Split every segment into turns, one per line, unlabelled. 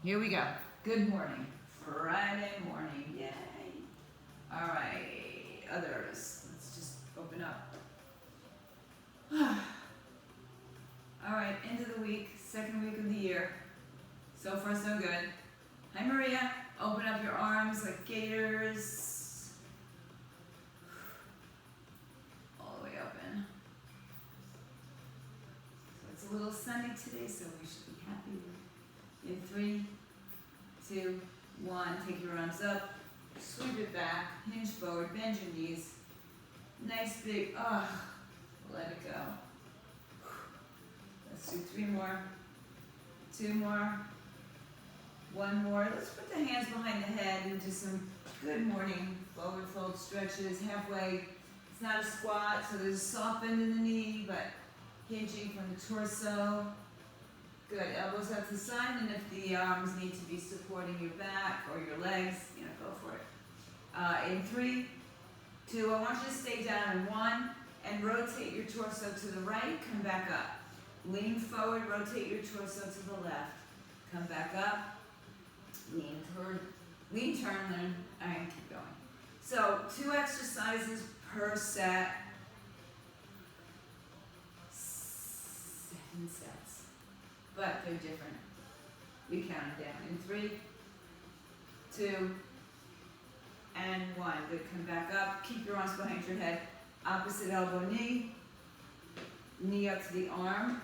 Here we go. Good morning. Friday morning. Yay. All right. Others. Let's just open up. All right. End of the week. Second week of the year. So far, so good. Hi, Maria. Open up your arms like gators. All the way open. So it's a little sunny today, so we should be happy. In 3, 2, 1, take your arms up, sweep it back, hinge forward, bend your knees. Nice big, let it go. Let's do 3 more, 2 more, 1 more. Let's put the hands behind the head and do some good morning forward fold stretches, halfway. It's not a squat, so there's a soft bend in the knee, but hinging from the torso. Good, elbows out to the side, and if the arms need to be supporting your back or your legs, go for it. In 3, 2, I want you to stay down in 1, and rotate your torso to the right, come back up. Lean forward, rotate your torso to the left. Come back up, lean, turn, and keep going. So 2 exercises per set, 7 sets. But they're different. We count them down in 3, 2, and 1. Good, come back up. Keep your arms behind your head. Opposite elbow, knee. Knee up to the arm.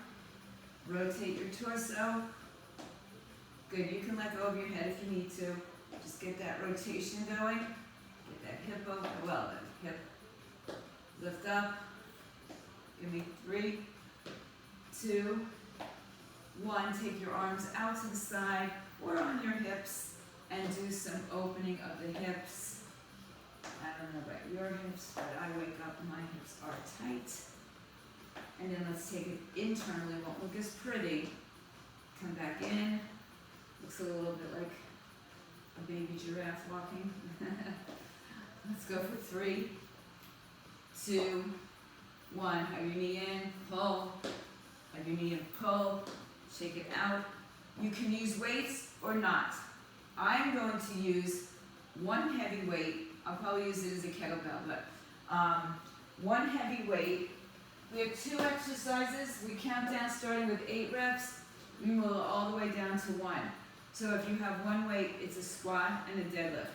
Rotate your torso. Good, you can let go of your head if you need to. Just get that rotation going. Get that hip over, the hip. Lift up. Give me 3, 2, 1, take your arms out to the side or on your hips and do some opening of the hips. I don't know about your hips, but I wake up and my hips are tight. And then let's take it internally, won't look as pretty. Come back in. Looks a little bit like a baby giraffe walking. Let's go for 3, 2, 1. Have your knee in, pull. Have your knee in, pull. Shake it out. You can use weights or not. I'm going to use 1 heavy weight. I'll probably use it as a kettlebell, but 1 heavy weight. We have 2 exercises. We count down starting with 8 reps. We move all the way down to 1. So if you have 1 weight, it's a squat and a deadlift.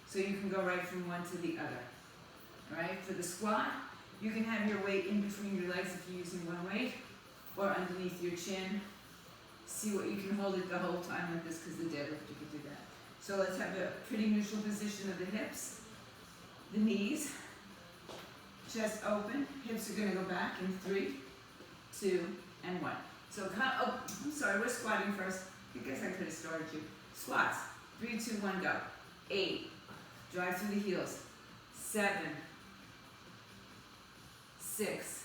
So you can go right from one to the other. All right, for the squat, you can have your weight in between your legs if you're using 1 weight, or underneath your chin. See what you can hold it the whole time like this, because the deadlift you can do that. So let's have a pretty neutral position of the hips, the knees, chest open, hips are going to go back in 3, 2, and 1. So I'm sorry, we're squatting first. I guess I could have started you. Squats. 3, 2, 1, go. 8. Drive through the heels. 7, 6,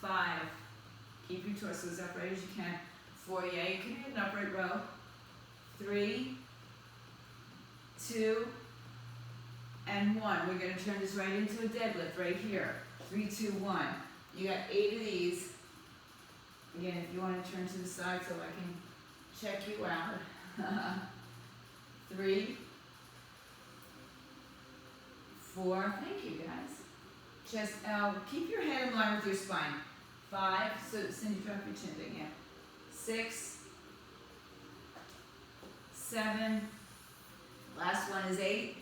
5. Keep your torso as upright as you can. 4, yeah, you can hit an upright row. 3, 2, and 1. We're going to turn this right into a deadlift right here. 3, 2, 1. You got 8 of these. Again, if you want to turn to the side so I can check you out. 3, 4. Thank you, guys. Chest out. Keep your head in line with your spine. 5, so Cindy, drop your chin down, yeah. 6, 7, last one is 8.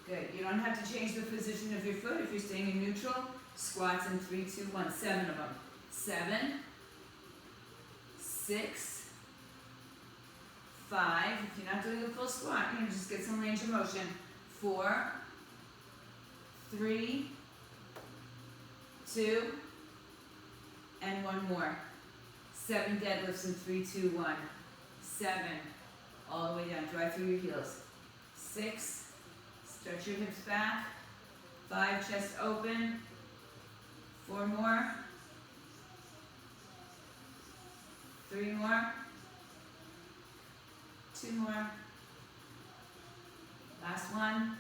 Good, you don't have to change the position of your foot if you're staying in neutral. Squats in 3, 2, 1, 7 of them. 7, 6, 5, if you're not doing a full squat, you can just get some range of motion. 4, 3, 2, and 1 more. 7 deadlifts in 3, 2, 1. 7, all the way down, drive through your heels. 6, stretch your hips back. 5, chest open. 4 more. 3 more. 2 more. Last one.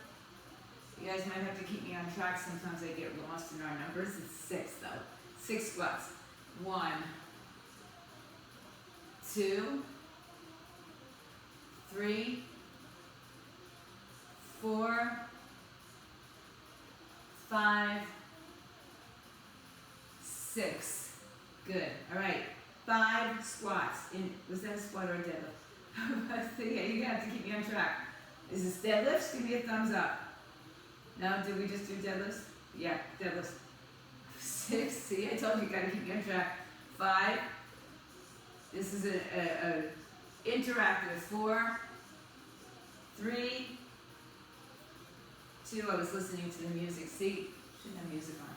You guys might have to keep me on track. Sometimes I get lost in our numbers. It's 6 though. 6 squats. 1, 2, 3, 4, 5, 6. Good. All right. 5 squats. Was that a squat or a deadlift? Yeah, you have to keep me on track. Is this deadlifts? Give me a thumbs up. No, did we just do deadlifts? Yeah, deadlifts. 6. See, I told you, got to keep me on track. 5. This is a interactive. 4, 3, 2. I was listening to the music. See, shouldn't have music on.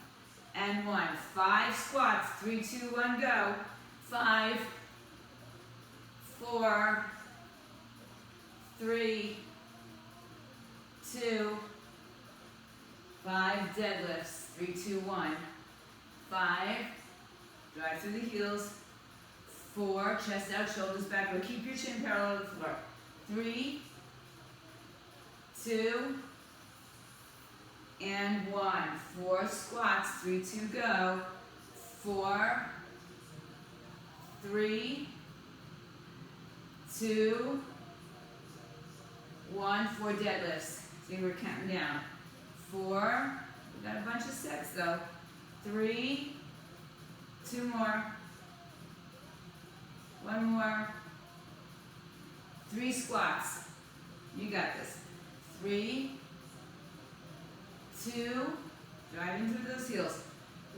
And 1. 5 squats. 3, 2, 1, go. 5, 4, 3, 2, 5 deadlifts. 3, 2, 1. 5. Drive through the heels. 4. Chest out, shoulders back. But keep your chin parallel to the floor. 3, 2, and 1. 4 squats. 3, 2, go. 4, 3, 2, 1. 4 deadlifts. See, we're counting down. 4. We got a bunch of sets though. 3, 2 more. 1 more. 3 squats. You got this. 3, 2, driving through those heels.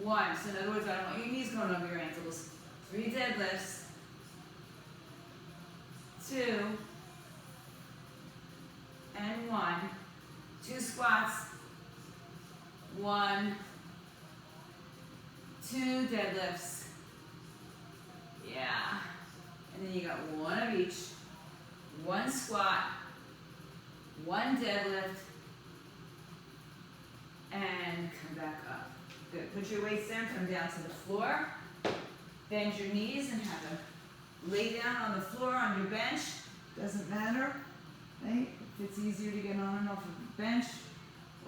1. So in other words, I don't want your knees going over your ankles. 3 deadlifts. 2 and 1. 2 squats. 1, 2 deadlifts. Yeah. And then you got 1 of each. 1 squat. 1 deadlift. And come back up. Good. Put your weights down, come down to the floor. Bend your knees and have a lay down on the floor on your bench. Doesn't matter, right? If it's easier to get on and off of the bench,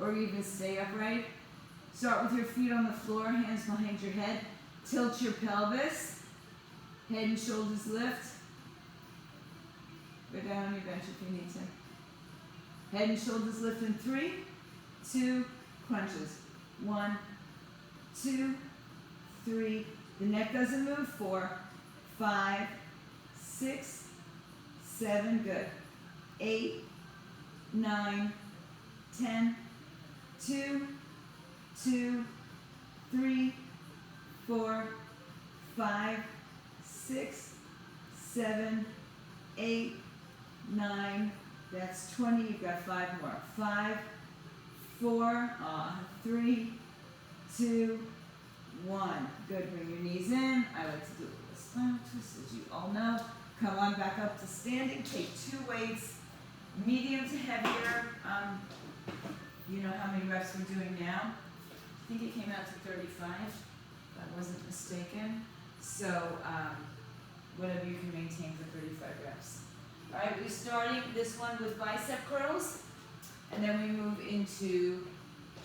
or even stay upright. Start with your feet on the floor, hands behind your head. Tilt your pelvis. Head and shoulders lift. Go down on your bench if you need to. Head and shoulders lift in 3, 2, crunches. 1, 2, 3. The neck doesn't move. 4, 5, 6, 7. Good. 8, 9, 10. 2, 2, 3, 4, 5, 6, 7, 8, 9. That's 20. You've got 5 more. 5, 4, 3, 2, 1. Good. Bring your knees in. I like to do a little spinal twist, as you all know. Come on back up to standing. Take 2 weights, medium to heavier. You know how many reps we're doing now? I think it came out to 35, if I wasn't mistaken. So whatever you can maintain for 35 reps. All right, we're starting this one with bicep curls, and then we move into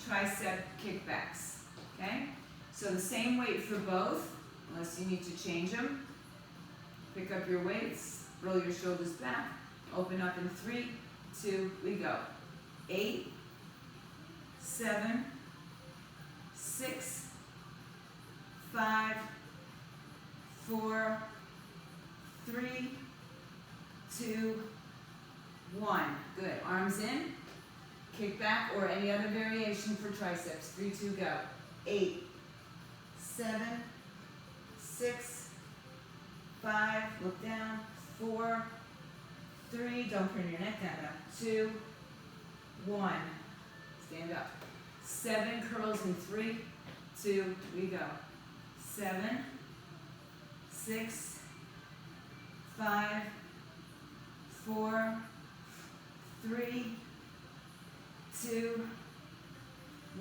tricep kickbacks, okay? So the same weight for both, unless you need to change them. Pick up your weights, roll your shoulders back, open up in 3, 2, we go. 8, 7, 6, 5, 4, 3, 2, 1. Good. Arms in. Kick back or any other variation for triceps. 3, 2, go. 8, 7, 6, 5, look down. 4, 3, don't turn your neck down now. 2, 1. Stand up. 7 curls in 3, 2, we go. 7, 6, 5, 4, 3, 2,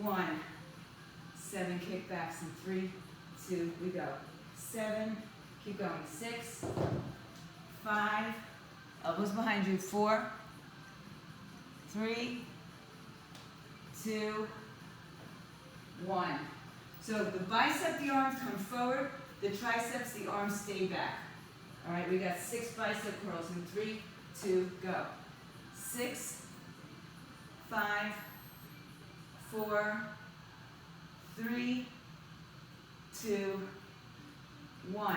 1. 7 kickbacks in 3, 2, we go. 7, keep going. 6, 5, elbows behind you. 4, 3, 2, 1. So the bicep, the arms come forward. The triceps, the arms stay back. All right, we got 6 bicep curls in 3, 2, go. 6, 5, 4, 3, 2, 1.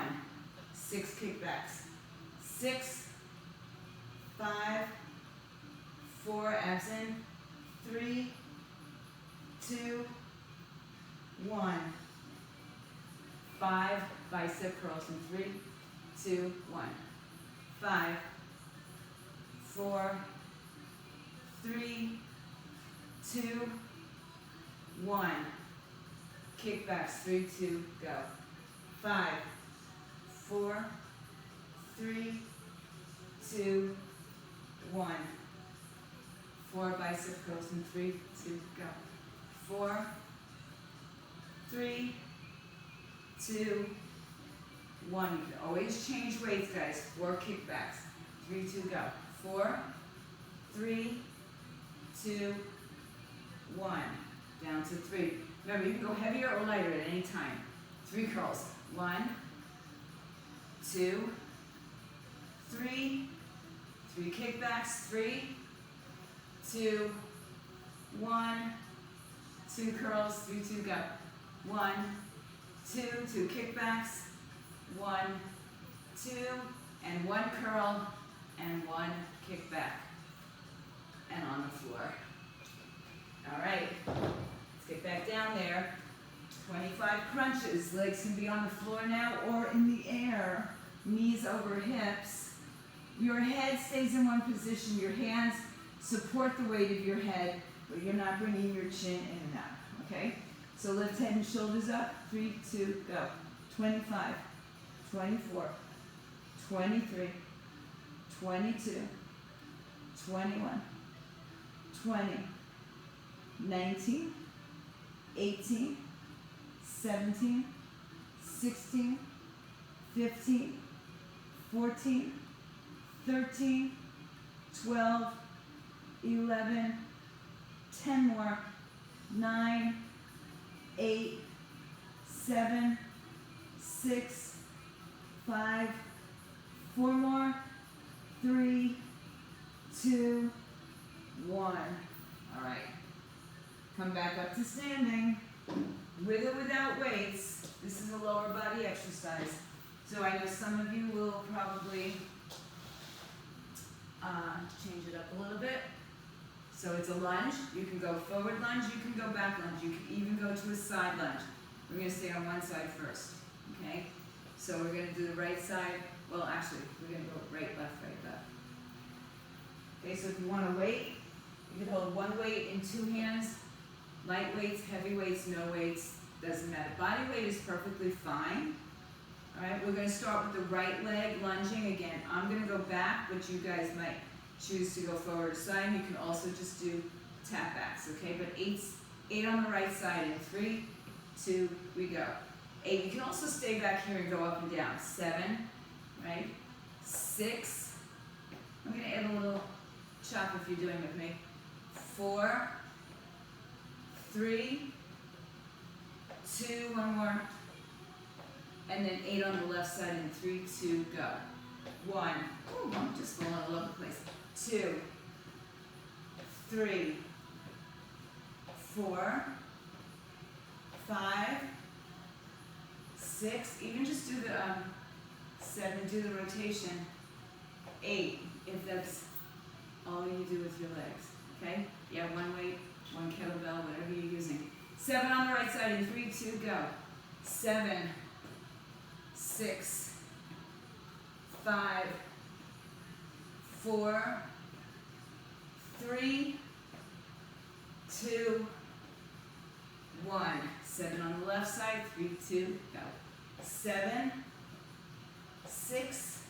6 kickbacks. 6, 5, 4, abs in. 3, 2, 1. 5 bicep curls in 3, 2, 1. 5, 4, 3, 2, 1. Kickbacks, 3, 2, go. 5, 4, 3, 2, 1. 4 bicep curls in 3, 2, go. 4, 3, 2, 1. You can always change weights, guys. 4 kickbacks. 3, 2, go. 4, 3, 2, 1. Down to 3. Remember, you can go heavier or lighter at any time. 3 curls. 1, 2, 3. 3 kickbacks. 3, 2, 1. 2 curls. 3, 2, go. 1, 2, 2 kickbacks. 1, 2, and 1 curl, and 1 kickback. And on the floor. All right, let's get back down there. 25 crunches. Legs can be on the floor now or in the air. Knees over hips. Your head stays in one position. Your hands support the weight of your head, but you're not bringing your chin in and out, okay? So lift head and shoulders up. 3, 2, go. 25, 24, 23, 22, 21, 20, 19, 18, 17, 16, 15, 14, 13, 12, 11, 10 more, 9, 8, 7, 6, 5, 4 more, 3, 2, 1. All right. Come back up to standing. With or without weights. This is a lower body exercise. So I know some of you will probably change it up a little bit. So it's a lunge. You can go forward lunge. You can go back lunge. You can even go to a side lunge. We're going to stay on one side first. Okay? So we're going to do the right side. Well, actually, we're going to go right, left, right, left. Okay, so if you want to wait, you can hold one weight in 2 hands. Light weights, heavy weights, no weights, doesn't matter. Body weight is perfectly fine. All right, we're going to start with the right leg lunging again. I'm going to go back, but you guys might choose to go forward or side. You can also just do tap backs, okay? But 8 on the right side in 3, 2, we go. 8, you can also stay back here and go up and down. 7, right? 6, I'm going to add a little chop if you're doing with me. 4, 3, 2, one more, and then 8 on the left side in 3, 2, go. 1, ooh, I'm just going all over the place. 2, 3, 4, 5, 6, even just do the 7, do the rotation. 8, if that's all you do with your legs, okay? Yeah, one weight, 1 kettlebell, whatever you're using. 7 on the right side in 3, 2, go. 7, 6, 5, 4, 3, 2, 1. 7 on the left side, 3, 2, go. 7, 6,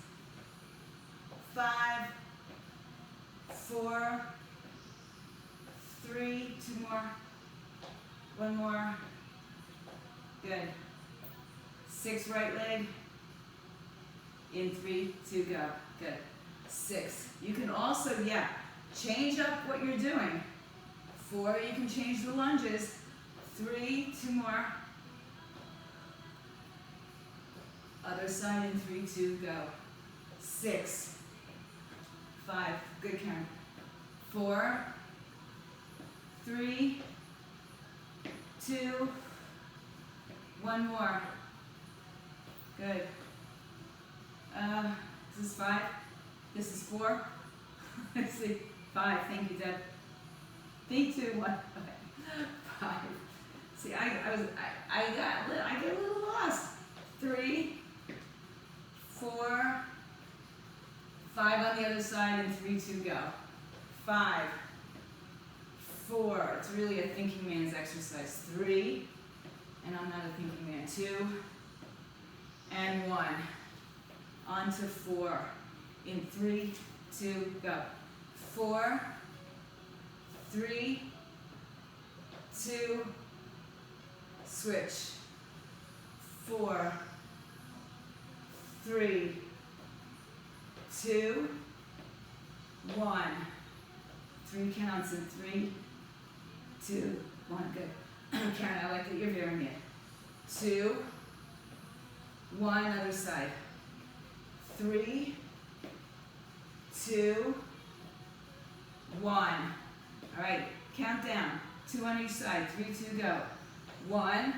5, 4, 3, 2 more, 1 more, good. 6 right leg, in 3, 2, go, good. 6, you can also, change up what you're doing. 4, you can change the lunges. 3, 2 more. Other side in 3, 2, go. 6, 5, good Karen, 4, 3, 2, one more, good, this is 5, this is 4, let's see, 5, thank you Deb, 3, 2, 1, 5, see I get a little lost, 3, 4, 5 on the other side, and 3, 2, go. 5, 4, it's really a thinking man's exercise. 3, and I'm not a thinking man. 2, and 1. On to 4. In 3, 2, go. 4, 3, 2, switch. 4, 3, 2, 1. 3 counts in 3, 2, 1. Good. Karen, I like that you're hearing it. 2, 1, other side. 3, 2, 1. All right, count down. 2 on each side. 3, 2, go. 1,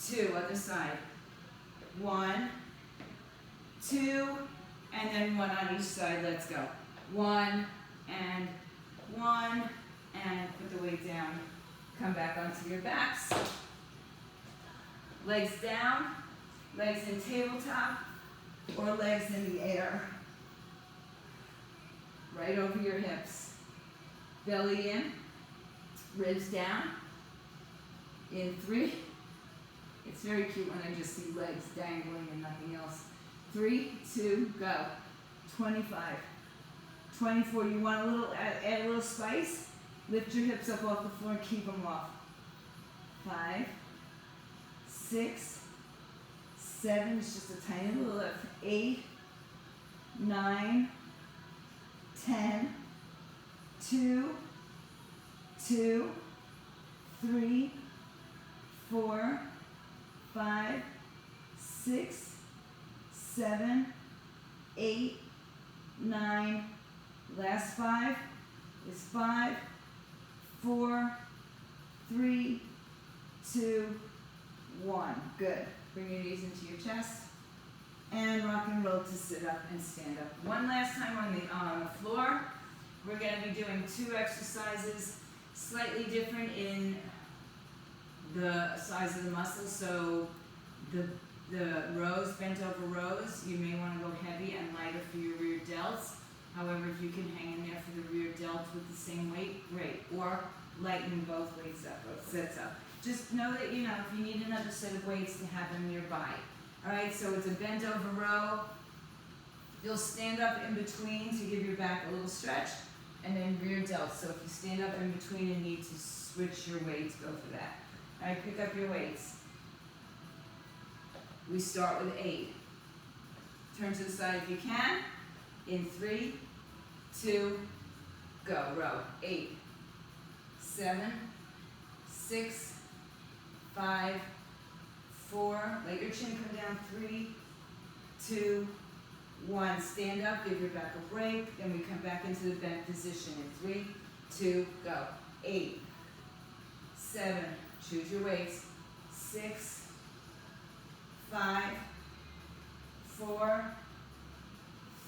2, other side. 1, 2, and then 1 on each side. Let's go. 1 and 1, and put the weight down. Come back onto your backs. Legs down, legs in tabletop, or legs in the air. Right over your hips. Belly in, ribs down. In 3. It's very cute when I just see legs dangling and nothing else. 3, 2, go. 25. 24, you want a little, add a little spice? Lift your hips up off the floor and keep them off. 5, 6, 7, it's just a tiny little lift. 8, 9, 10, 2, 2, 3, 4, 5, 6, 7, 8, 9, last 5 is 5, 4, 3, 2, 1. Good. Bring your knees into your chest and rock and roll to sit up and stand up. One last time on the floor. We're going to be doing 2 exercises, slightly different in the size of the muscles. So the rows, bent over rows, you may want to go heavy and lighter for your rear delts. However, if you can hang in there for the rear delts with the same weight, great. Or lighten both weights up, both sets up. Just know that, if you need another set of weights to have them nearby. All right, so it's a bent over row. You'll stand up in between to give your back a little stretch, and then rear delts. So if you stand up in between and need to switch your weights, go for that. All right, pick up your weights. We start with 8. Turn to the side if you can. In 3, 2, go. Row. 8, 7, 6, 5, 4. Let your chin come down. 3, 2, 1. Stand up. Give your back a break. Then we come back into the bent position. In 3, 2, go. 8, 7. Choose your weights. 6, 5, 4,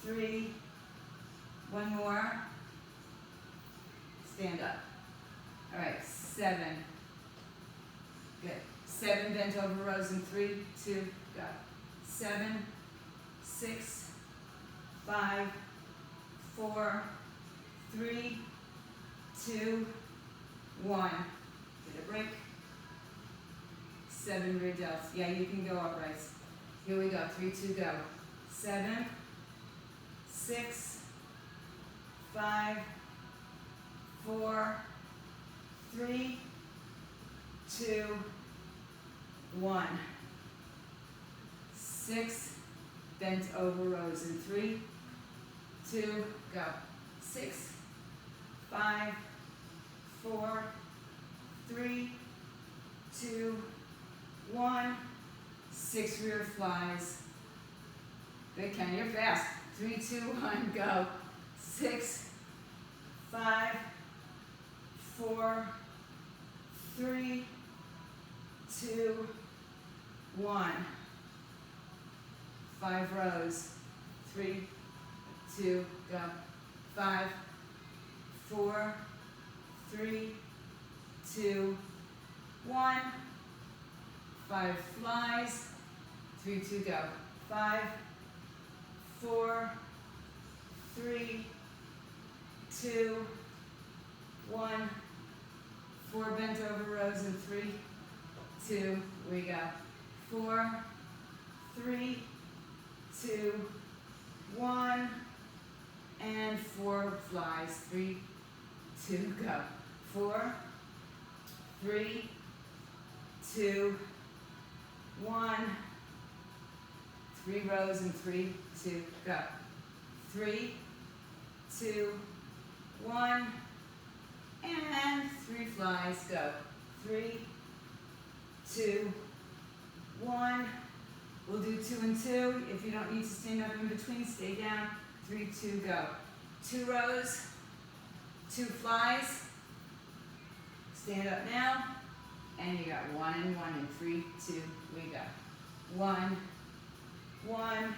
3, 1 more. Stand up. All right, 7. Good. 7 bent over rows in 3, 2, go. 7, 6, 5, 4, 3, 2, 1. Get a break. 7 rear delts. Yeah, you can go upright. Here we go. 3, 2, go. 7, 6, 5, 4, 3, 2, 1. 6 bent over rows in 3, 2, go. 6, 5, 4, 3, 2, 1. 6 rear flies. Good, Ken, you're fast. 3, 2, 1, go. 6, 5, 4, 3, 2, 1. 5 rows. 3, 2, go. 5, 4, 3, 2, 1. 5 flies. 3, 2, go. 5, 4, 3, 2, 1. 4 bent over rows and 3, 2, we go. 4, 3, 2, 1, and 4 flies. 3, 2, go. 4, 3, 2, 1. 3 rows and 3, 2, go. 3, 2, 1, and 3 flies, go. 3, 2, 1. We'll do 2 and 2. If you don't need to stand up in between, stay down. 3, 2, go. 2 rows, 2 flies. Stand up now. And you got 1 and 1 and 3, 2, we go. 1, 1,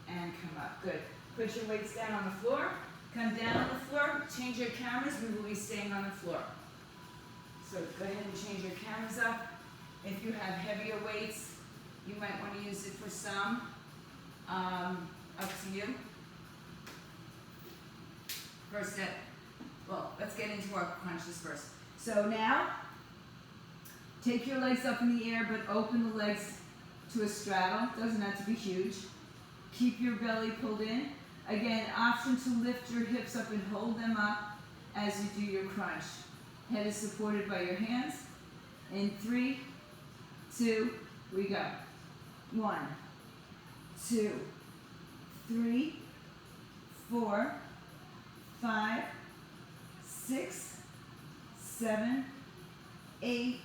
and come up. Good. Put your weights down on the floor. Come down on the floor. Change your cameras. We will be staying on the floor. So go ahead and change your cameras up. If you have heavier weights, you might want to use it for some. Up to you. First set. Well, let's get into our crunches first. So now, take your legs up in the air, but open the legs to a straddle. Doesn't have to be huge. Keep your belly pulled in. Again, option to lift your hips up and hold them up as you do your crunch. Head is supported by your hands. In 3, 2, we go. 1, 2, 3, 4, 5, 6, 7, 8,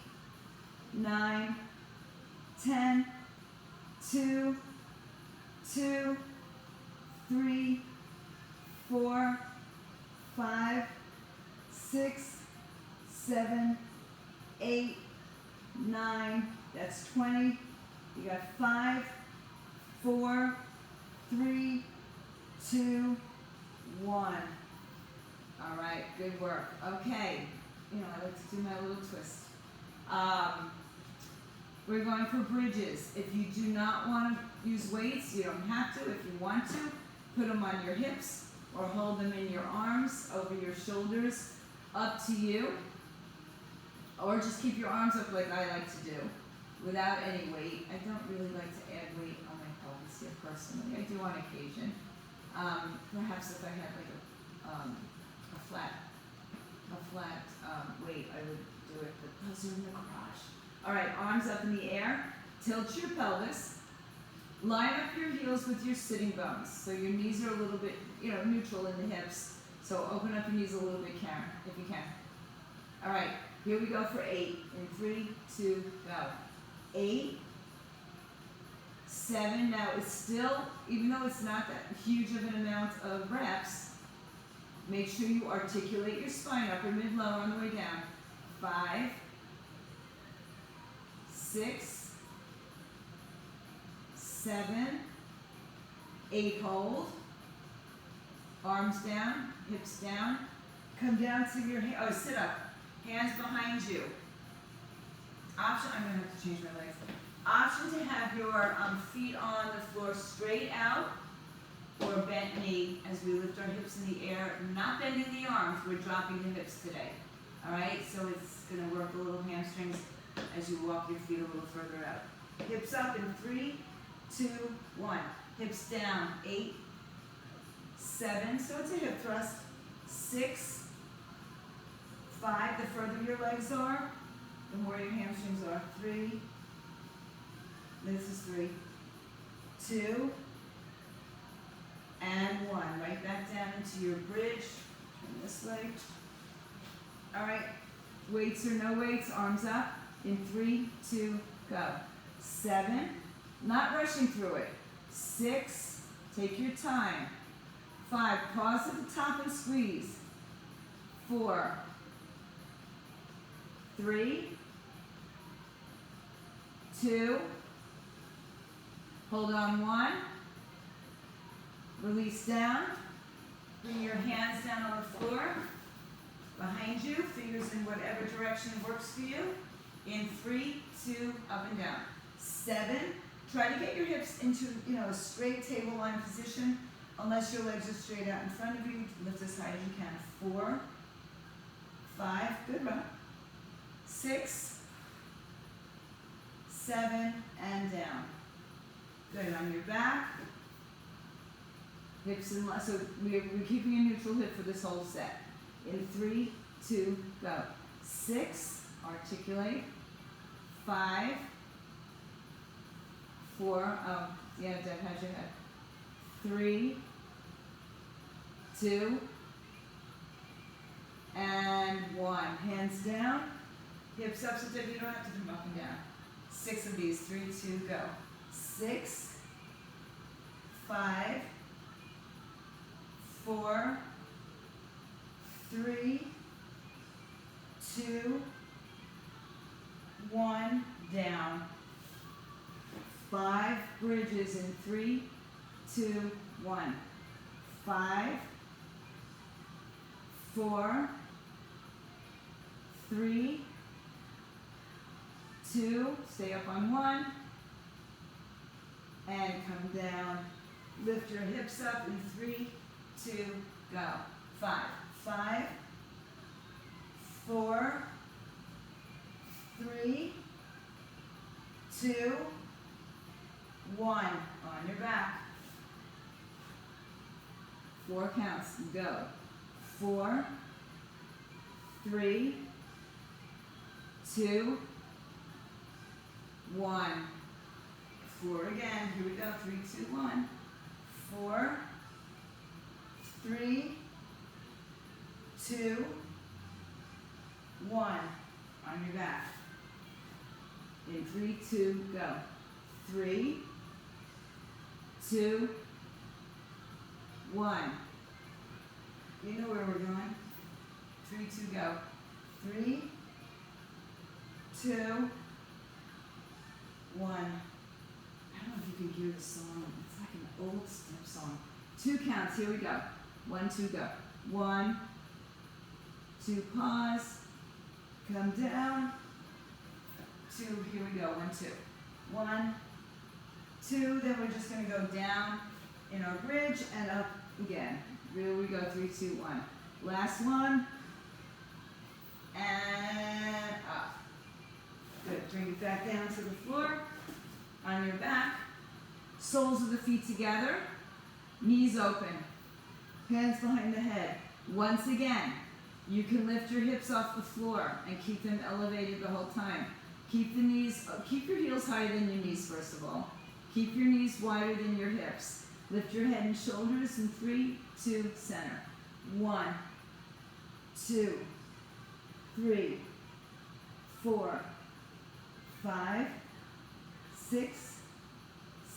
9, 10, 2, 2, 3, 4, 5, 6, 7, 8, 9, that's 20. You got 5, 4, 3, 2, 1. All right, good work. Okay, you know, I like to do my little twist. We're going for bridges. If you do not want to use weights, you don't have to. If you want to, put them on your hips or hold them in your arms, over your shoulders, up to you. Or just keep your arms up like I like to do, without any weight. I don't really like to add weight on my pelvis here personally. I do on occasion. Perhaps if I had like a flat weight, I would do it, but those are in the garage. All right, arms up in the air. Tilt your pelvis. Line up your heels with your sitting bones. So your knees are a little bit, neutral in the hips. So open up your knees a little bit, Karen, if you can. All right, here we go for 8. In 3, 2, go. 8, 7. Now it's still, even though it's not that huge of an amount of reps, make sure you articulate your spine, upper, mid, lower on the way down. 5, 6, 7, 8, hold. Arms down, hips down. Come down to your, sit up. Hands behind you. Option, I'm going to have to change my legs. Option to have your feet on the floor straight out or bent knee as we lift our hips in the air. Not bending the arms, we're dropping the hips today. All right, so it's going to work a little hamstrings as you walk your feet a little further out. Hips up in 3, 2, 1. Hips down, 8, 7, so it's a hip thrust. 6, 5, the further your legs are, the more your hamstrings are. 3, this is 3, 2, and 1. Right back down into your bridge. Turn this way. All right, weights or no weights, arms up. In 3, 2, go. 7, not rushing through it. 6, take your time. 5, pause at the top and squeeze. 4, 3, 2, hold on 1, release down, bring your hands down on the floor, behind you, fingers in whatever direction works for you. In 3, 2, up and down. 7, try to get your hips into, a straight table line position, unless your legs are straight out in front of you. Lift as high as you can. 4, 5, good run. 6, 7, and down. Good, on your back. Hips in line, so we're keeping a neutral hip for this whole set. In 3, 2, go. 6, articulate. 5, 4, yeah, Deb, how's your head? 3, 2, and 1. Hands down, hips up, so Deb, you don't have to come up and down. 6 of these, 3, 2, go. 6, 5, 4, 3, 2, 1, down. 5 bridges in 3, 2, 1. 5, 4, 3, 2, stay up on 1, and come down. Lift your hips up in 3, 2, go. 5, 5, 4, 3, 2, 1. On your back. 4 counts. Go. 4, 3, 2, 1. 4 again. Here we go. 3, 2, 1. 4, 3, 2, 1. On your back. In 3, 2, go. 3, 2, 1. You know where we're going. 3, 2, go. 3, 2, 1. I don't know if you can hear the song. It's like an old step song. 2 counts. Here we go. 1, 2, go. 1, 2, pause. Come down. 2, here we go. 1, 2. 1, 2, then we're just going to go down in our bridge and up again. Here we go. 3, 2, 1. Last one. And up. Good. Bring it back down to the floor. On your back. Soles of the feet together. Knees open. Hands behind the head. Once again, you can lift your hips off the floor and keep them elevated the whole time. Keep the knees, keep your heels higher than your knees first of all. Keep your knees wider than your hips. Lift your head and shoulders in 3, 2, center. 1, 2, 3, 4, 5, 6,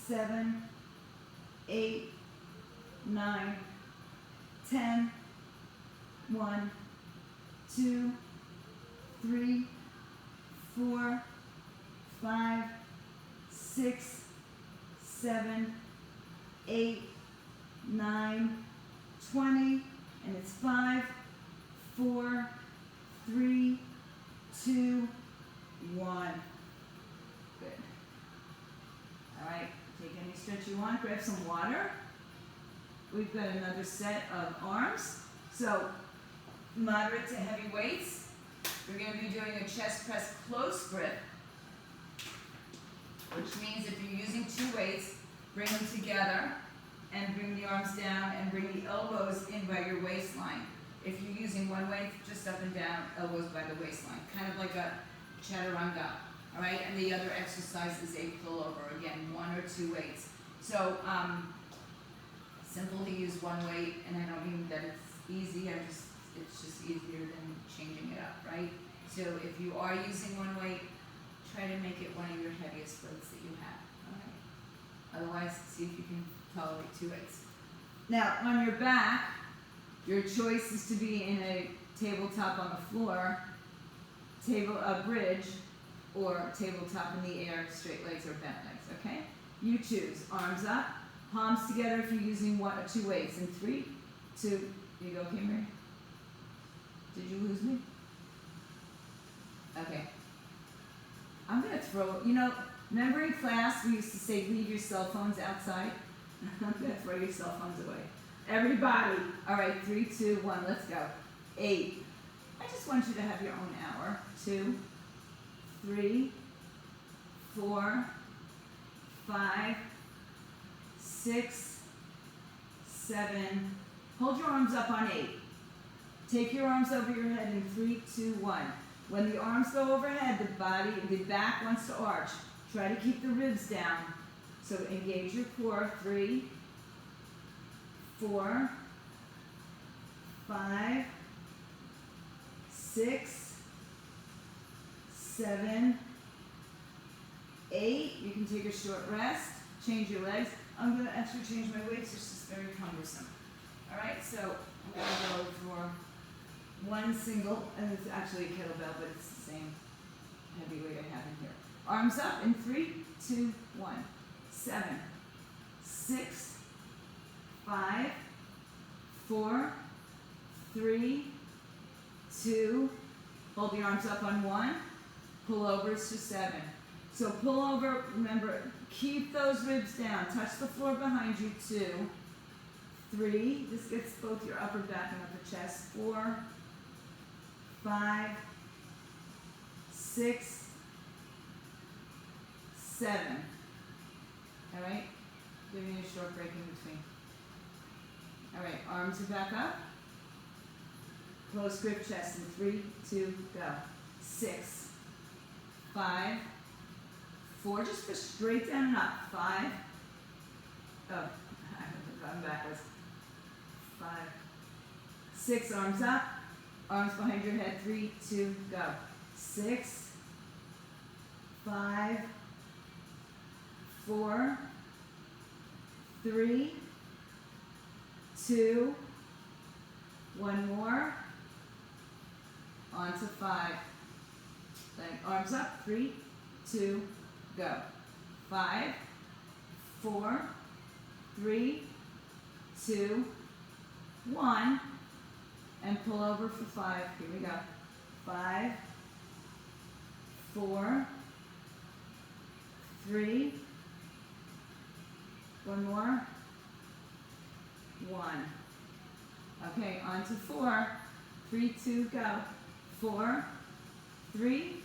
7, 8, 9, 10, 1, 2, 3, 4, 5, 6, 7, 8, 9, 20, and it's 5, 4, 3, 2, 1. Good. All right, take any stretch you want, grab some water. We've got another set of arms. So, moderate to heavy weights. We're going to be doing a chest press close grip, which means if you're using 2 weights, bring them together and bring the arms down and bring the elbows in by your waistline. If you're using 1 weight, just up and down, elbows by the waistline, kind of like a chaturanga. All right, and the other exercise is a pullover. Again, 1 or 2 weights. So, simple to use 1 weight, and I don't mean that it's easy. It's just easier than changing it up, right? So if you are using 1 weight, try to make it one of your heaviest weights that you have. All right. Otherwise, see if you can tolerate 2 weights. Now, on your back, your choice is to be in a tabletop on the floor, bridge, or tabletop in the air, straight legs or bent legs, okay? You choose. Arms up, palms together if you're using 1 or 2 weights. In 3, 2, you go, okay, Mary? Did you lose me? Okay. I'm gonna throw, remember in class we used to say leave your cell phones outside? I'm gonna throw your cell phones away. Everybody. All right, 3, 2, 1, let's go. 8. I just want you to have your own hour. 2, 3, 4, 5, 6, 7. Hold your arms up on 8. Take your arms over your head in 3, 2, 1. When the arms go overhead, the back wants to arch. Try to keep the ribs down. So engage your core. 3, 4, 5, 6, 7, 8. You can take a short rest. Change your legs. I'm going to actually change my weights. It's just very cumbersome. All right, so I'm going to go for 1 single, and it's actually a kettlebell, but it's the same heavy weight I have in here. Arms up in 3, 2, 1. 7, 6, 5, 4, 3, 2. Hold the arms up on 1. Pull overs to 7. So pull over, remember, keep those ribs down. Touch the floor behind you. 2, 3. This gets both your upper back and upper chest. 4, 5, 6, 7. All right? Giving you a short break in between. All right, arms are back up. Close grip chest in 3, 2, go. 6, 5, 4. Just go straight down and up. 5. Oh, I'm backwards. 5, 6. Arms up. Arms behind your head. 3, 2, go. 6, 5, 4, 3, 2, 1 more. On to 5. Then arms up. 3, 2, go. 5, 4, 3, 2, 1. And pull over for 5. Here we go. 5, 4, 3, 1 more. 1. Okay, on to 4. 3, 2, go. 4, 3,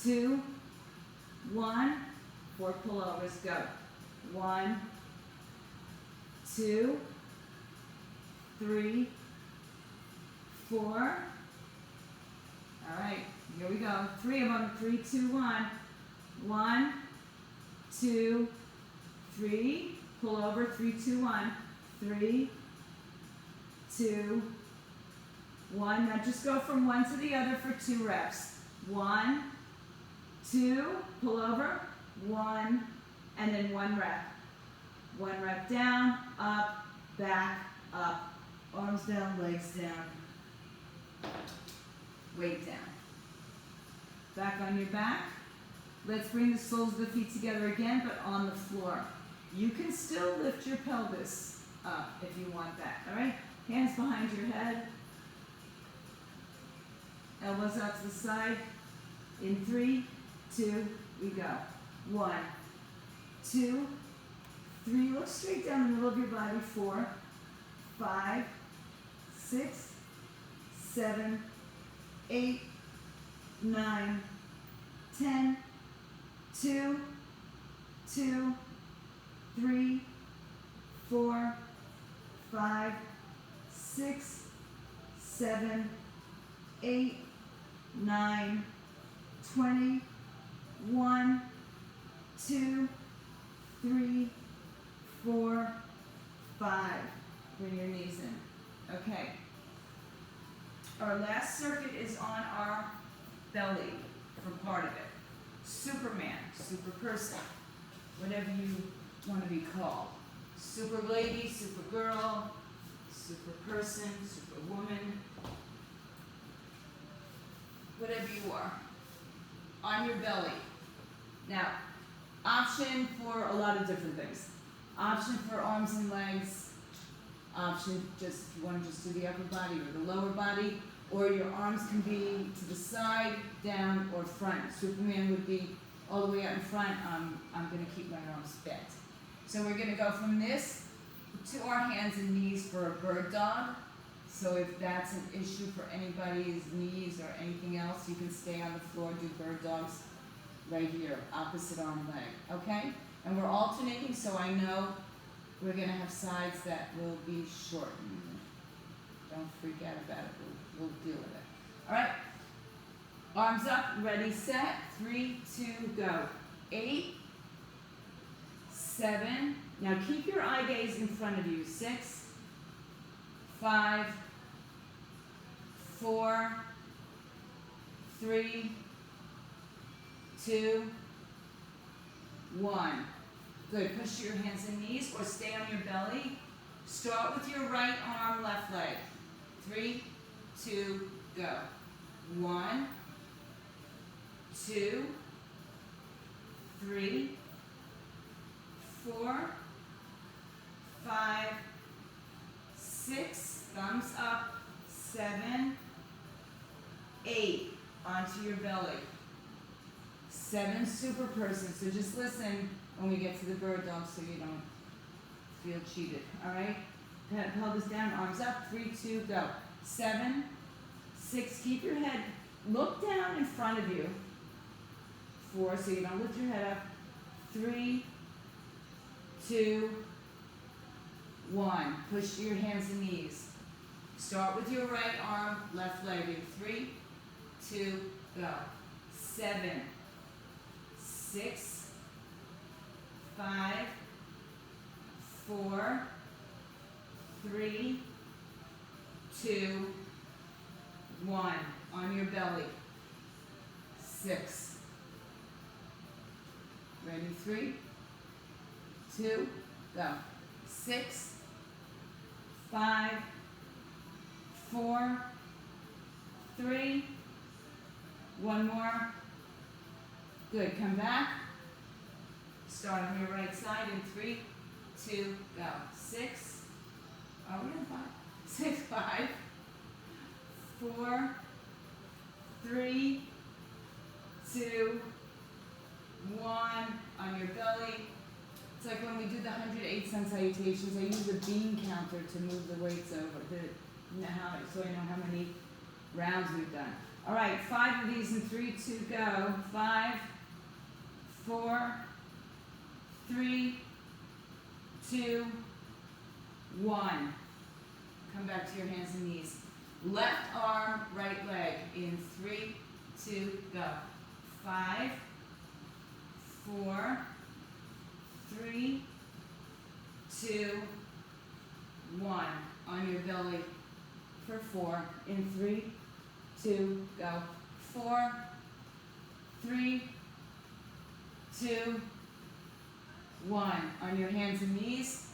2, 1. 4 pullovers, go. 1, 2, 3, 4. All right, here we go. 3 of them. 3, 2, 1. 1, 2, 3. Pull over. 3, 2, 1. 3, 2, 1. Now just go from one to the other for 2 reps. 1, 2. Pull over. 1, and then 1 rep. 1 rep down, up, back, up. Arms down, legs down. Weight down. Back on your back. Let's bring the soles of the feet together again, but on the floor. You can still lift your pelvis up if you want that, all right? Hands behind your head. Elbows out to the side. In 3, 2, we go. 1, 2, 3. Look straight down the middle of your body. 4, 5, 6, 7, 8, 9, 10, 2, 2, 3, 4, 5, 6, 7, 8, 9, 20, 1, 2, 3, 4, 5. Bring your knees in. Okay. Our last circuit is on our belly for part of it. Superman, super person, whatever you want to be called. Super lady, super girl, super person, super woman, whatever you are. On your belly. Now, option for a lot of different things. Option for arms and legs. Option just if you want to just do the upper body or the lower body. Or your arms can be to the side, down, or front. Superman would be all the way out in front. I'm going to keep my arms bent. So we're going to go from this to our hands and knees for a bird dog. So if that's an issue for anybody's knees or anything else, you can stay on the floor, do bird dogs right here, opposite arm leg, okay? And we're alternating, so I know we're going to have sides that will be shortened. Don't freak out about it. We'll deal with it. All right. Arms up, ready, set. 3, 2, go. 8, 7. Now keep your eye gaze in front of you. 6, 5, 4, 3, 2, 1. Good. Push your hands and knees or stay on your belly. Start with your right arm, left leg. 3, 2, go. 1, 2, 3, 4, 5, 6, thumbs up, 7, 8, onto your belly. 7, super person. So just listen when we get to the bird dog so you don't feel cheated. All right? Pelvis down, arms up, 3, 2, go. 7, 6, keep your head, look down in front of you. 4, so you don't lift your head up. 3, 2, 1. Push your hands and knees. Start with your right arm, left leg. 3, 2, go. 7, 6, 5, 4, 3, 2, 1. On your belly. 6. Ready? 3, 2, go. 6, 5, 4, 3, 1 more. Good. Come back. Start on your right side in 3, 2, go. 6. Are we on 5? 6, 5, 4, 3, 2, 1. On your belly. It's like when we do the 108 sun salutations, I use a bean counter to move the weights over, so I know how many rounds we've done. All right, 5 of these in 3, 2, go. 5, 4, 3, 2, 1. Come back to your hands and knees. Left arm, right leg in 3, 2, go. 5, 4, 3, 2, 1. On your belly for 4. In 3, 2, go. 4, 3, 2, 1. On your hands and knees.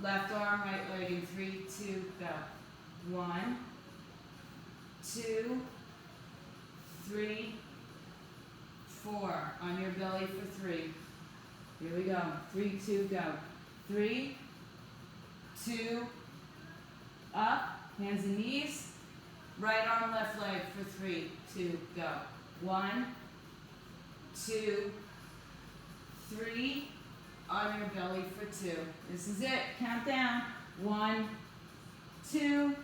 Left arm, right leg in 3, 2, go. 1, 2, 3, 4. On your belly for 3. Here we go. 3, 2, go. 3, 2, up, hands and knees. Right arm, left leg for 3, 2, go. 1, 2, 3, on your belly for 2. This is it. Count down. 1, 2,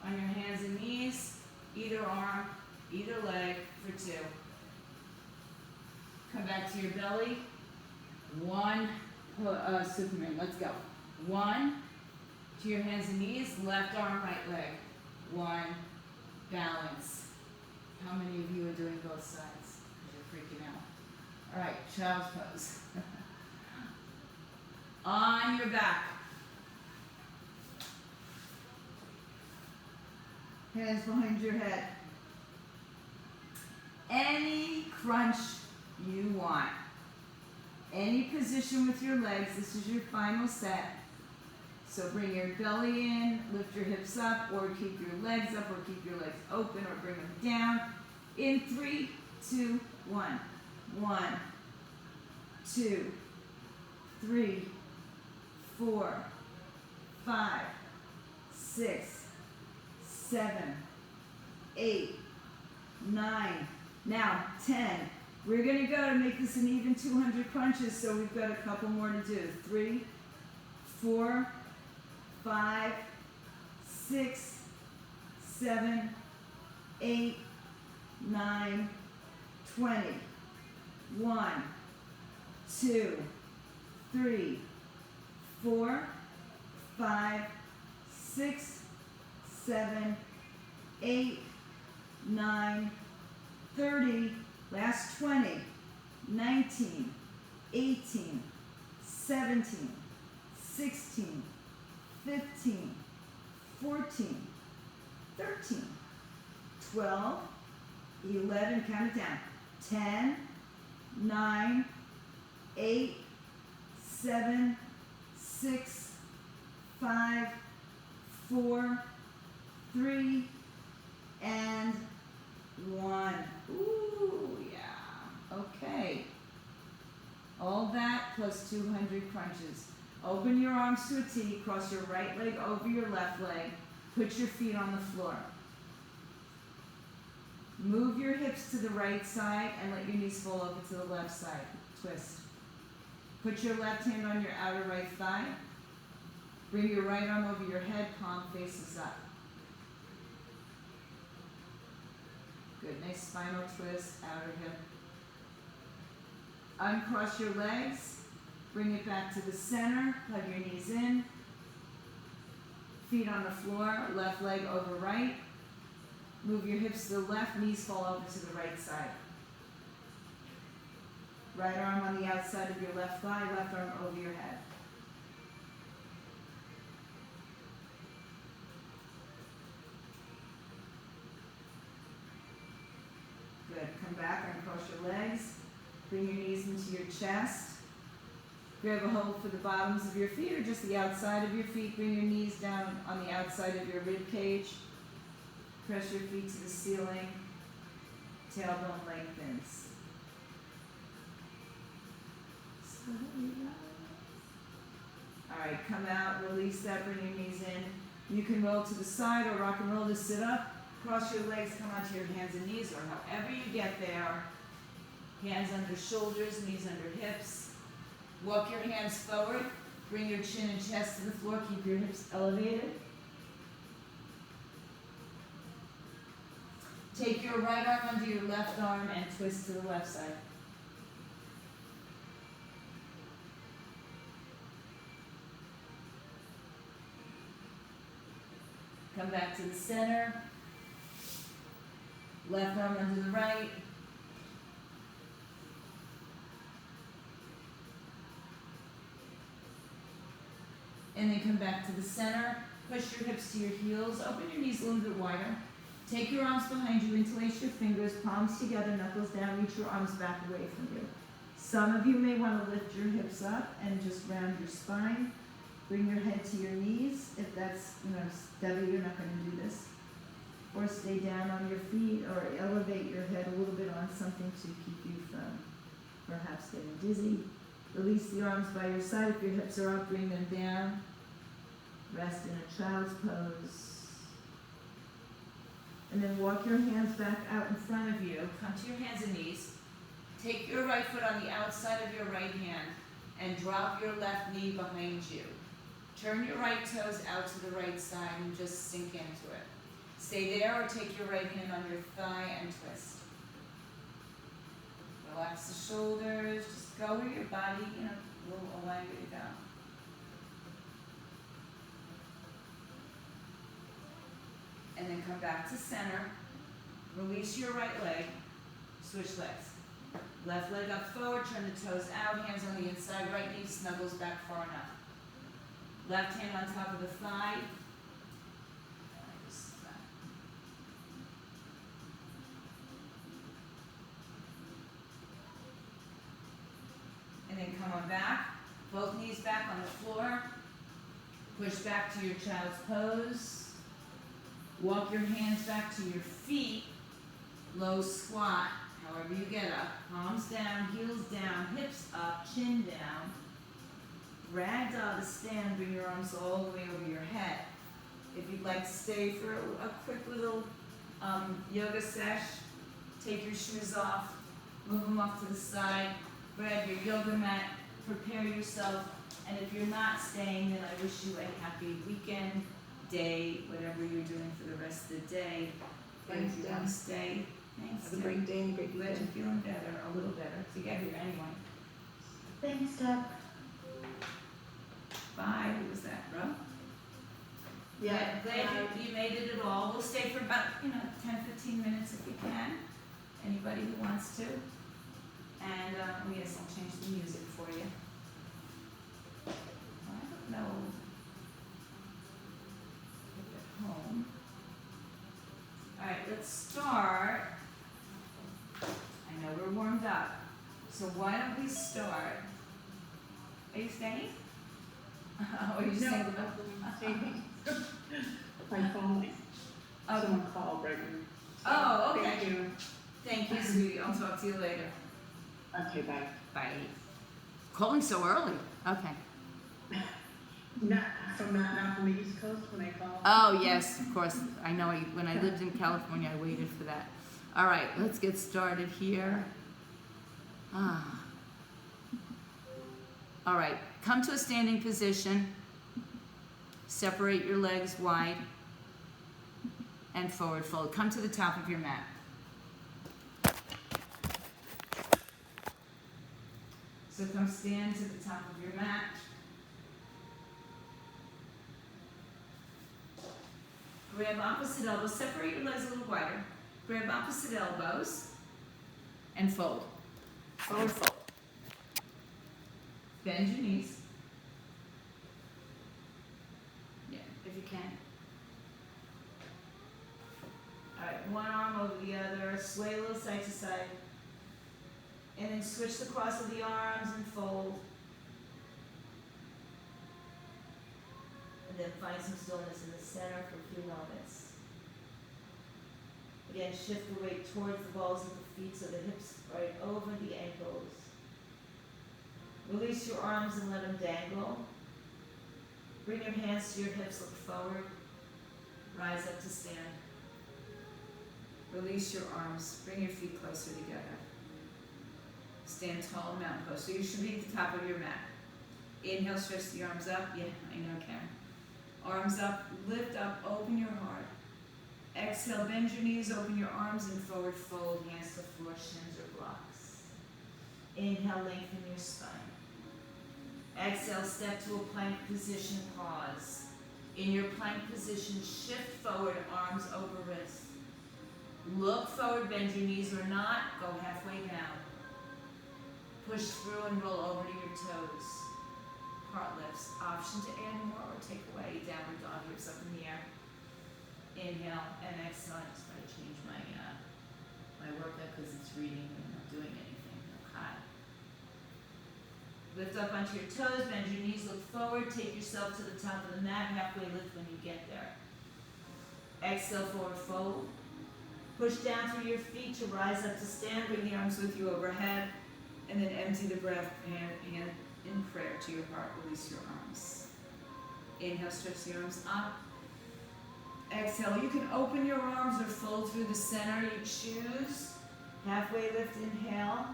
on your hands and knees, either arm, either leg for 2. Come back to your belly. 1, Superman, let's go. 1, to your hands and knees, left arm, right leg. 1, balance. How many of you are doing both sides? You're freaking out. All right, child's pose. On your back. Hands behind your head. Any crunch you want. Any position with your legs, this is your final set. So bring your belly in, lift your hips up, or keep your legs up, or keep your legs open, or bring them down. In 3, 2, 1. 1, 2, 3, 4, 5, 6, 7, 8, 9. Now 10. We're going to go to make this an even 200 crunches, so we've got a couple more to do. 3, 4, 5, 6, 7, 8, 9, 20. 1, 2, 3, 4, 5, 6, 7, 8, 9, 30. Last 20, 19, 18, 17, 16, 15, 14, 13, 12, 11, count it down, 10, 9, 8, 7, 6, 5, 4, 3, and 1. Ooh, yeah. Okay. All that plus 200 crunches. Open your arms to a T, cross your right leg over your left leg, put your feet on the floor. Move your hips to the right side and let your knees fall over to the left side. Twist. Put your left hand on your outer right thigh. Bring your right arm over your head, palm faces up. Good, nice spinal twist, outer hip. Uncross your legs, bring it back to the center, plug your knees in. Feet on the floor, left leg over right. Move your hips to the left, knees fall over to the right side. Right arm on the outside of your left thigh, left arm over your head. Good. Come back, uncross your legs. Bring your knees into your chest. Grab a hold for the bottoms of your feet or just the outside of your feet. Bring your knees down on the outside of your rib cage. Press your feet to the ceiling. Tailbone lengthens. Alright, come out, release that, bring your knees in. You can roll to the side or rock and roll to sit up. Cross your legs, come onto your hands and knees, or however you get there. Hands under shoulders, knees under hips. Walk your hands forward. Bring your chin and chest to the floor. Keep your hips elevated. Take your right arm under your left arm and twist to the left side. Come back to the center. Left arm under the right. And then come back to the center. Push your hips to your heels. Open your knees a little bit wider. Take your arms behind you. Interlace your fingers. Palms together. Knuckles down. Reach your arms back away from you. Some of you may want to lift your hips up and just round your spine. Bring your head to your knees. If that's, Debbie, you're not going to do this. Or stay down on your feet or elevate your head a little bit on something to keep you from perhaps getting dizzy. Release the arms by your side. If your hips are up, bring them down. Rest in a child's pose. And then walk your hands back out in front of you. Come to your hands and knees. Take your right foot on the outside of your right hand and drop your left knee behind you. Turn your right toes out to the right side and just sink into it. Stay there or take your right hand on your thigh and twist. Relax the shoulders. Just go where your body, will allow you to go. And then come back to center. Release your right leg. Switch legs. Left leg up forward, turn the toes out, hands on the inside, right knee snuggles back far enough. Left hand on top of the thigh. And then come Come back, both knees back on the floor. Push back to your child's pose. Walk your hands back to your feet. Low squat, however you get up. Palms down, heels down, hips up, chin down. Ragdoll to stand, bring your arms all the way over your head. If you'd like to stay for a quick little yoga sesh, take your shoes off, move them off to the side, grab your yoga mat, prepare yourself, and if you're not staying, then I wish you a happy weekend, day, whatever you're doing for the rest of the day.
Thanks,
If you want to stay, thanks.
Have a great day and a great
Glad
weekend.
you're feeling better, a little better, to get here anyway.
Thanks, Deb.
Bye, who was that, bro?
Yeah.
Glad you made it at all. We'll stay for about, 10-15 minutes if we can. Anybody who wants to. And, yes, I'll change the music for you. I don't know. Get home. Alright, let's start. I know we're warmed up. So why don't we start? Are you staying? Oh, are you
No,
saying
I'm saving. My phone.
Oh.
Someone called right now.
Oh, okay.
Thank you.
Thank you, sweetie. I'll talk to you later.
Okay, bye.
Bye. Calling so early. Okay.
Not from the East Coast when I called.
Oh, yes, of course. I know when I lived in California, I waited for that. All right, let's get started here. All right, come to a standing position. Separate your legs wide and forward fold. Come to the top of your mat. So come stand to the top of your mat. Grab opposite elbows. Separate your legs a little wider. Grab opposite elbows and fold. Forward fold. Bend your knees. Yeah, if you can. All right, one arm over the other. Sway a little side to side. And then switch the cross of the arms and fold. And then find some stillness in the center for a few moments. Again, shift the weight towards the balls of the feet so the hips right over the ankles. Release your arms and let them dangle. Bring your hands to your hips, look forward. Rise up to stand. Release your arms, bring your feet closer together. Stand tall, mountain pose. So you should be at the top of your mat. Inhale, stretch the arms up. Yeah, I know, Karen. Arms up, lift up, open your heart. Exhale, bend your knees, open your arms, and forward fold, hands to floor, shins or blocks. Inhale, lengthen your spine. Exhale, step to a plank position, pause. In your plank position, shift forward, arms over wrists. Look forward, bend your knees or not, go halfway down. Push through and roll over to your toes. Heart lifts. Option to add more or take away. Downward dog, hips up in the air. Inhale and exhale. I just gotta change my workout because it's reading and not doing anything. Okay. Lift up onto your toes, bend your knees, look forward, take yourself to the top of the mat, halfway lift when you get there. Exhale, forward fold. Push down through your feet to rise up to stand, bring the arms with you overhead, and then empty the breath, hand in prayer to your heart, release your arms. Inhale, stretch the arms up. Exhale, you can open your arms or fold through the center, you choose. Halfway lift, inhale.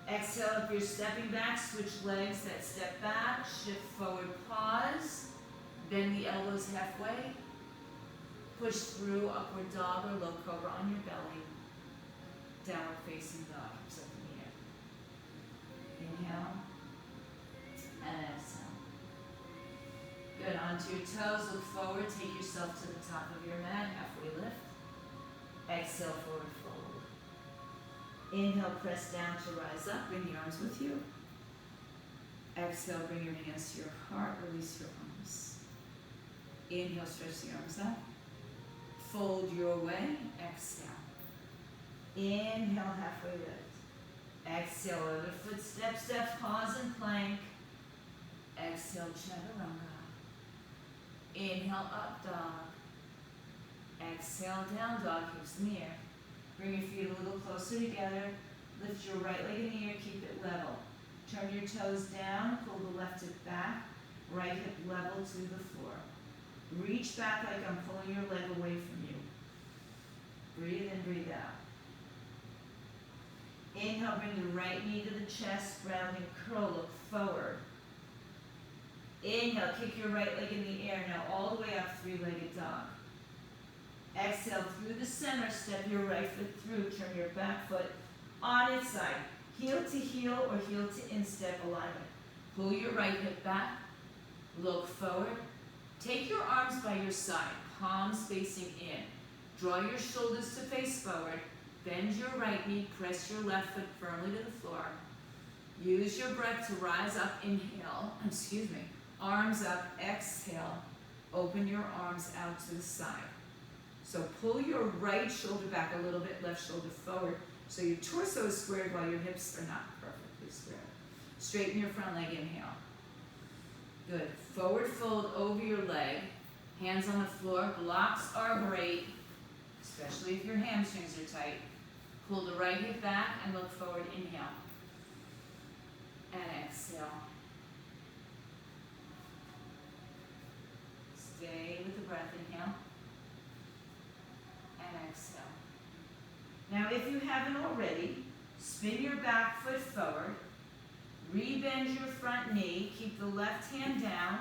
Exhale, if you're stepping back, switch legs that step back, shift forward, pause. Bend the elbows halfway. Push through, upward dog or low cobra on your belly. Downward facing dog, hips up in the air. Inhale. And exhale. Good, onto your toes, look forward, take yourself to the top of your mat, halfway lift. Exhale, forward fold. Inhale, press down to rise up, bring the arms with you. Exhale, bring your hands to your heart, release your arms. Inhale, stretch the arms up. Fold your way, exhale. Inhale, halfway lift. Exhale, other foot, step, step, pause and plank. Exhale, chaturanga. Inhale, up dog. Exhale, down dog, hips in the air. Bring your feet a little closer together. Lift your right leg in the air, keep it level. Turn your toes down, pull the left hip back, right hip level to the floor. Reach back like I'm pulling your leg away from you. Breathe in, breathe out. Inhale, bring the right knee to the chest, rounding curl, look forward. Inhale, kick your right leg in the air, now all the way up, three-legged dog. Exhale, through the center, step your right foot through, turn your back foot on its side. Heel to heel or heel to instep alignment. Pull your right hip back, look forward. Take your arms by your side, palms facing in. Draw your shoulders to face forward. Bend your right knee, press your left foot firmly to the floor. Use your breath to rise up, inhale, arms up, exhale. Open your arms out to the side. So pull your right shoulder back a little bit, left shoulder forward, so your torso is squared while your hips are not perfectly squared. Straighten your front leg, inhale. Good. Forward fold over your leg, hands on the floor. Blocks are great, especially if your hamstrings are tight. Pull the right hip back and look forward, inhale. And exhale. Stay with the breath, inhale. And exhale. Now if you haven't already, spin your back foot forward, rebend your front knee, keep the left hand down,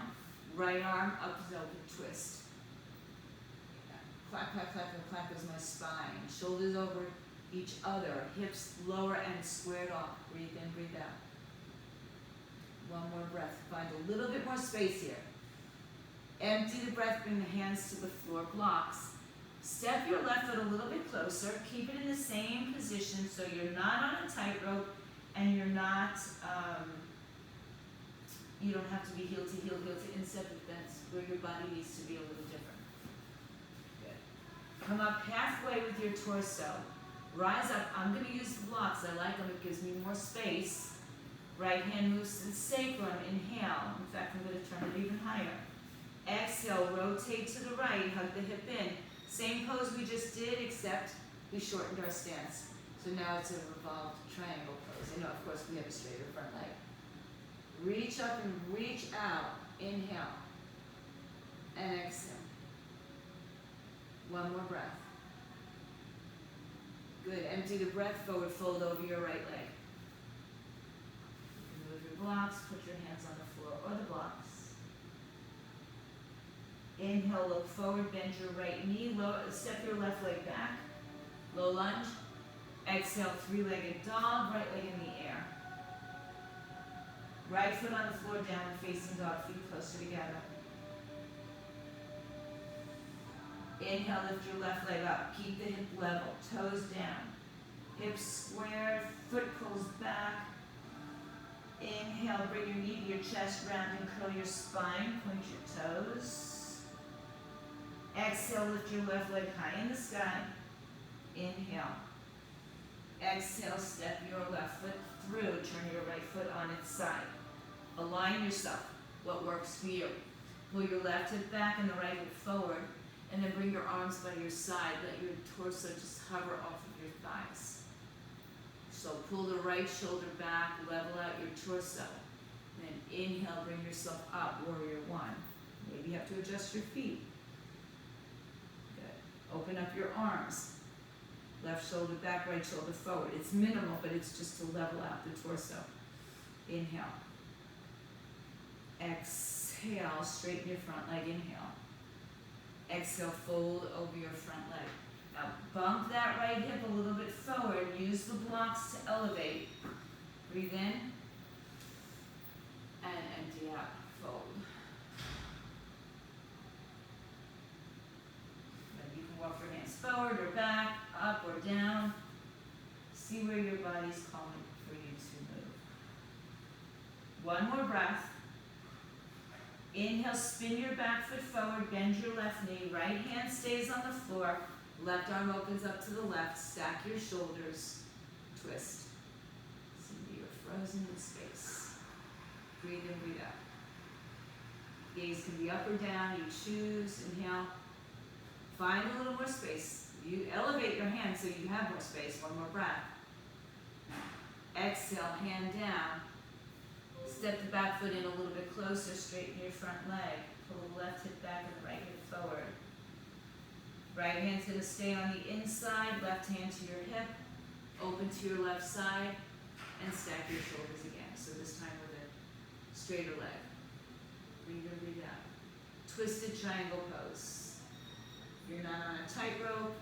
right arm up as open twist. Clap, clap, clap, clap, clap as my spine. Shoulders over each other, hips lower and squared off. Breathe in, breathe out. One more breath. Find a little bit more space here. Empty the breath, bring the hands to the floor, blocks. Step your left foot a little bit closer. Keep it in the same position so you're not on a tightrope and you're not, you don't have to be heel to heel, heel to instep, but that's where your body needs to be a little different. Good. Come up halfway with your torso. Rise up. I'm going to use the blocks. I like them. It gives me more space. Right hand moves to the sacrum. Inhale. In fact, I'm going to turn it even higher. Exhale. Rotate to the right. Hug the hip in. Same pose we just did, except we shortened our stance. So now it's a revolved triangle pose. And of course, we have a straighter front leg. Reach up and reach out. Inhale. And exhale. One more breath. Good. Empty the breath, forward fold over your right leg. Move your blocks, put your hands on the floor or the blocks. Inhale, look forward, bend your right knee, step your left leg back. Low lunge. Exhale, three-legged dog, right leg in the air. Right foot on the floor, downward facing dog, feet closer together. Inhale, lift your left leg up. Keep the hip level, toes down. Hips squared, foot pulls back. Inhale, bring your knee to your chest, round and curl your spine. Point your toes. Exhale, lift your left leg high in the sky. Inhale. Exhale, step your left foot through. Turn your right foot on its side. Align yourself. What works for you? Pull your left hip back and the right hip forward. And then bring your arms by your side. Let your torso just hover off of your thighs. So pull the right shoulder back, level out your torso. Then inhale, bring yourself up, warrior one. Maybe you have to adjust your feet. Good. Open up your arms. Left shoulder back, right shoulder forward. It's minimal, but it's just to level out the torso. Inhale. Exhale, straighten your front leg, inhale. Exhale, fold over your front leg. Now bump that right hip a little bit forward. Use the blocks to elevate. Breathe in. And empty out. Fold. Then you can walk your hands forward or back, up or down. See where your body's calling for you to move. One more breath. Inhale, spin your back foot forward, bend your left knee, right hand stays on the floor, left arm opens up to the left, stack your shoulders, twist. frozen in space. Breathe in, breathe out. Gaze can be up or down, you choose. Inhale. Find a little more space. You elevate your hand so you have more space. One more breath. Exhale, hand down. Step the back foot in a little bit closer, straighten your front leg. Pull the left hip back and the right hip forward. Right hand's gonna stay on the inside, left hand to your hip, open to your left side, and stack your shoulders again. So this time with a straighter leg. Breathe in, breathe out. Twisted triangle pose. You're not on a tightrope,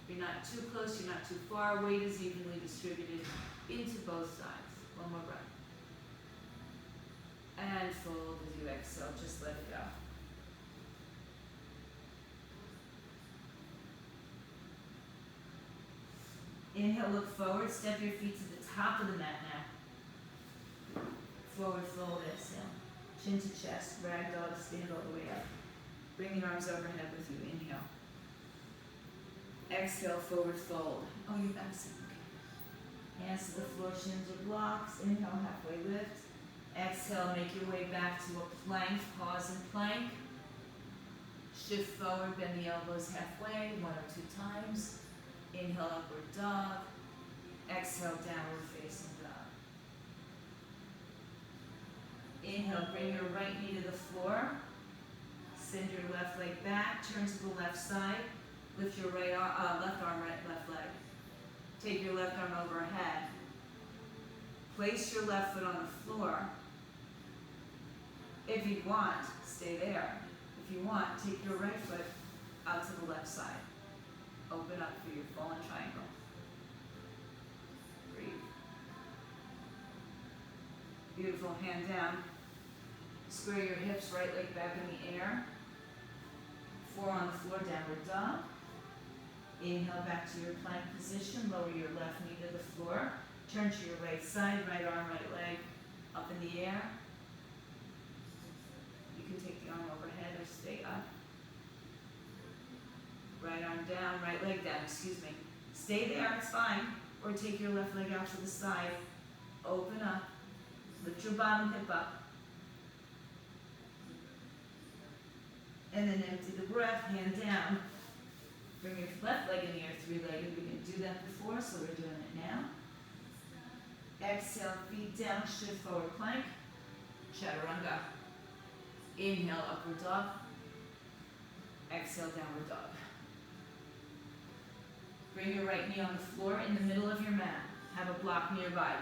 you're not too close, you're not too far. Weight is evenly distributed into both sides. One more breath. And fold as you exhale, just let it go. Inhale, look forward, step your feet to the top of the mat now. Forward fold, exhale. Chin to chest, ragdoll, stand all the way up. Bring the arms overhead with you, inhale. Exhale, forward fold. Oh, your back's in, okay. Hands to the floor, shins or blocks. Inhale, halfway lift. Exhale, make your way back to a plank, pause and plank. Shift forward, bend the elbows halfway, 1 or 2 times. Inhale, upward dog. Exhale, downward facing dog. Inhale, bring your right knee to the floor. Send your left leg back, turn to the left side. Lift your left arm, left leg. Take your left arm overhead. Place your left foot on the floor. If you want, stay there. If you want, take your right foot out to the left side. Open up for your fallen triangle. Breathe. Beautiful, hand down. Square your hips, right leg back in the air. 4 on the floor, downward dog. Inhale back to your plank position, lower your left knee to the floor. Turn to your right side, right arm, right leg up in the air. You can take the arm overhead or stay up. Right arm down, right leg down, excuse me. Stay there, it's fine. Or take your left leg out to the side. Open up. Lift your bottom hip up. And then empty the breath, hand down. Bring your left leg in the air, 3-legged. We didn't do that before, so we're doing it now. Exhale, feet down, shift forward plank. Chaturanga. Inhale, upward dog. Exhale, downward dog. Bring your right knee on the floor in the middle of your mat. Have a block nearby.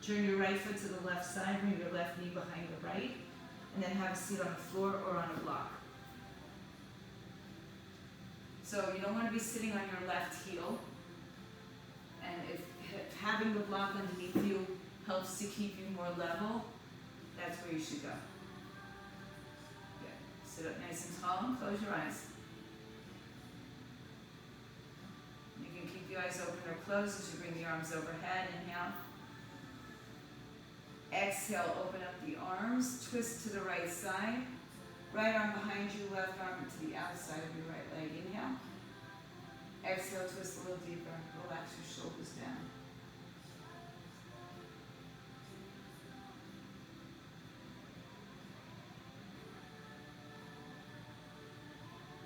Turn your right foot to the left side, bring your left knee behind the right, and then have a seat on the floor or on a block. So you don't want to be sitting on your left heel, and if having the block underneath you helps to keep you more level, that's where you should go. Good. Sit up nice and tall and close your eyes. You can keep the eyes open or closed as you bring the arms overhead. Inhale. Exhale, open up the arms, twist to the right side. Right arm behind you, left arm to the outside of your right leg. Inhale. Exhale, twist a little deeper. Relax your shoulders down.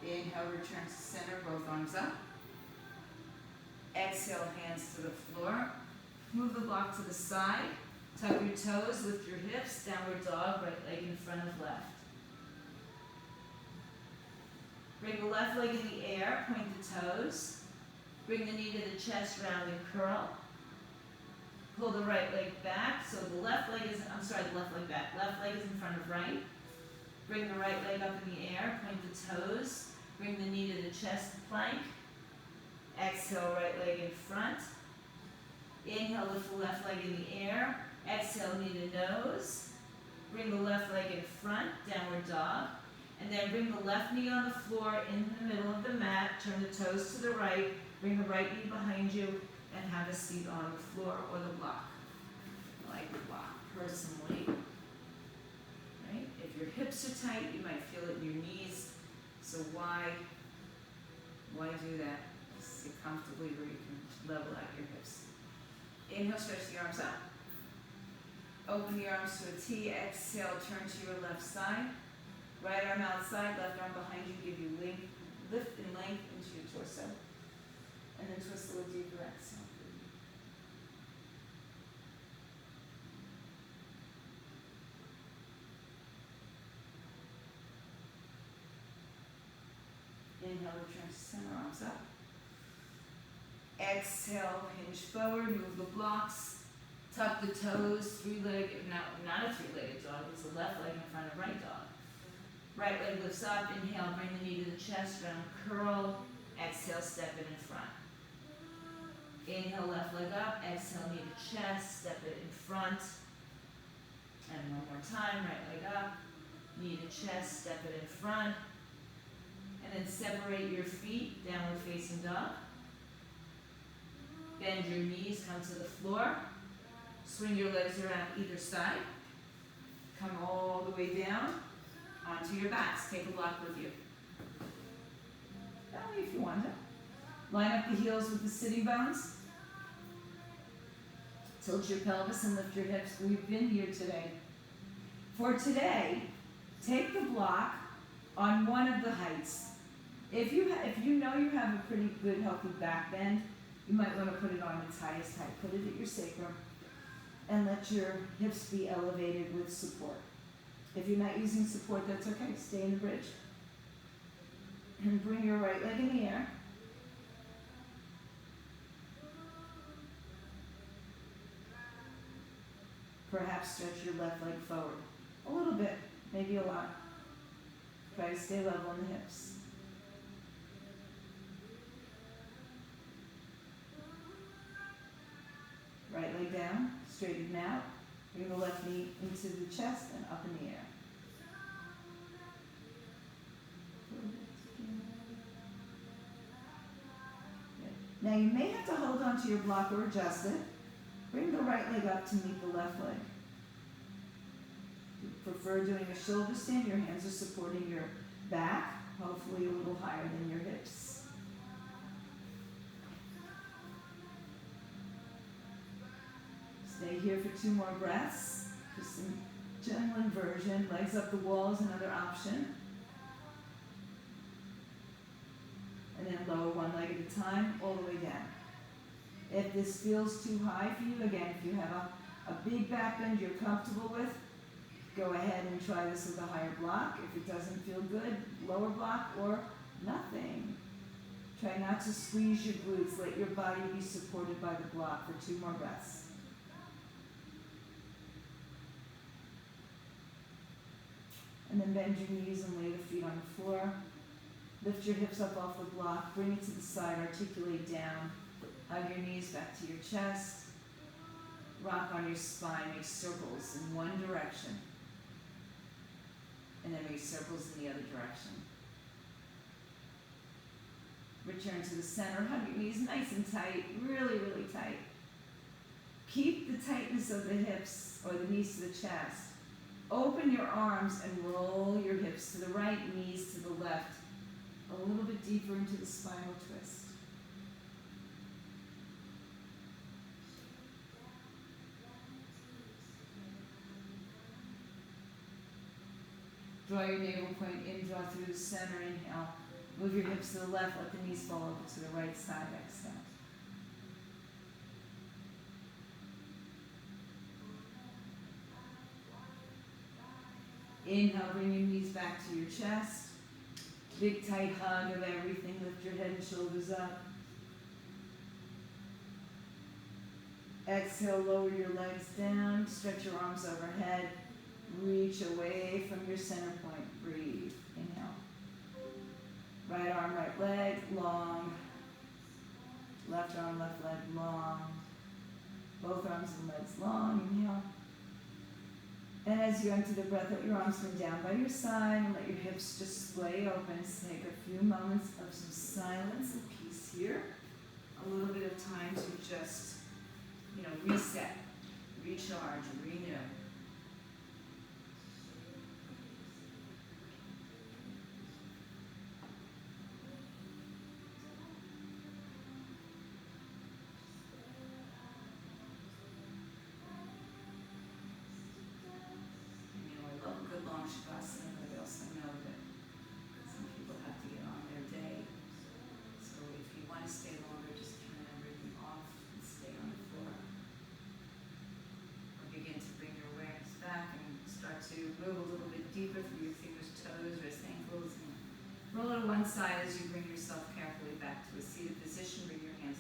Inhale, return to center, both arms up. Exhale, hands to the floor. Move the block to the side. Tuck your toes, lift your hips, downward dog, right leg in front of left. Bring the left leg in the air, point the toes. Bring the knee to the chest, round and curl. Pull the right leg back, so the left leg is, the left leg back. Left leg is in front of right. Bring the right leg up in the air, point the toes. Bring the knee to the chest, plank. Exhale, right leg in front. Inhale, lift the left leg in the air. Exhale, knee to nose. Bring the left leg in front, downward dog. And then bring the left knee on the floor in the middle of the mat. Turn the toes to the right. Bring the right knee behind you and have a seat on the floor or the block. I like the block, personally. Right? If your hips are tight, you might feel it in your knees. So why do that? Sit comfortably where you can level out your hips. Inhale, stretch the arms out. Open the arms to a T, exhale, turn to your left side. Right arm outside, left arm behind you, give you lift and length into your torso. And then twist a little deeper, exhale. Inhale, return to center, arms up. Exhale, hinge forward, move the blocks. Tuck the toes, not a three-legged dog, it's the left leg in front of right dog. Right leg lifts up, inhale, bring the knee to the chest, round curl. Exhale, step it in front. Inhale, left leg up, exhale, knee to chest, step it in front. And one more time, right leg up, knee to chest, step it in front. And then separate your feet, downward facing dog. Bend your knees, come to the floor. Swing your legs around either side. Come all the way down onto your backs. Take a block with you. That way if you want to. Line up the heels with the sitting bones. Tilt your pelvis and lift your hips. We've been here today. For today, take the block on one of the heights. If you know you have a pretty good healthy back bend, you might want to put it on its highest height. Put it at your sacrum and let your hips be elevated with support. If you're not using support, that's okay. Stay in the bridge. And bring your right leg in the air. Perhaps stretch your left leg forward. A little bit, maybe a lot. Try to stay level in the hips. Right leg down, straighten out. Bring the left knee into the chest and up in the air. Good. Now you may have to hold on to your block or adjust it. Bring the right leg up to meet the left leg. If you prefer doing a shoulder stand, your hands are supporting your back, hopefully a little higher than your hips. Stay here for 2 more breaths. Just some gentle inversion. Legs up the wall is another option. And then lower one leg at a time, all the way down. If this feels too high for you, again, if you have a big back bend you're comfortable with, go ahead and try this with a higher block. If it doesn't feel good, lower block or nothing. Try not to squeeze your glutes. Let your body be supported by the block for 2 more breaths. And then bend your knees and lay the feet on the floor. Lift your hips up off the block. Bring it to the side. Articulate down. Hug your knees back to your chest. Rock on your spine. Make circles in one direction. And then make circles in the other direction. Return to the center. Hug your knees nice and tight. Really, really tight. Keep the tightness of the hips or the knees to the chest. Open your arms and roll your hips to the right, knees to the left. A little bit deeper into the spinal twist. Draw your navel point in, draw through the center, inhale. Move your hips to the left, let the knees fall over to the right side, exhale. Inhale, bring your knees back to your chest. Big tight hug of everything. Lift your head and shoulders up. Exhale, lower your legs down. Stretch your arms overhead. Reach away from your center point. Breathe. Inhale. Right arm, right leg, long. Left arm, left leg, long. Both arms and legs long. Inhale. And as you empty the breath, let your arms come down by your side and let your hips just splay open. So take a few moments of some silence and peace here. A little bit of time to just, reset, recharge, and renew. to move a little bit deeper through your fingers, toes, wrists, ankles, and roll to one side as you bring yourself carefully back to a seated position. Bring your hands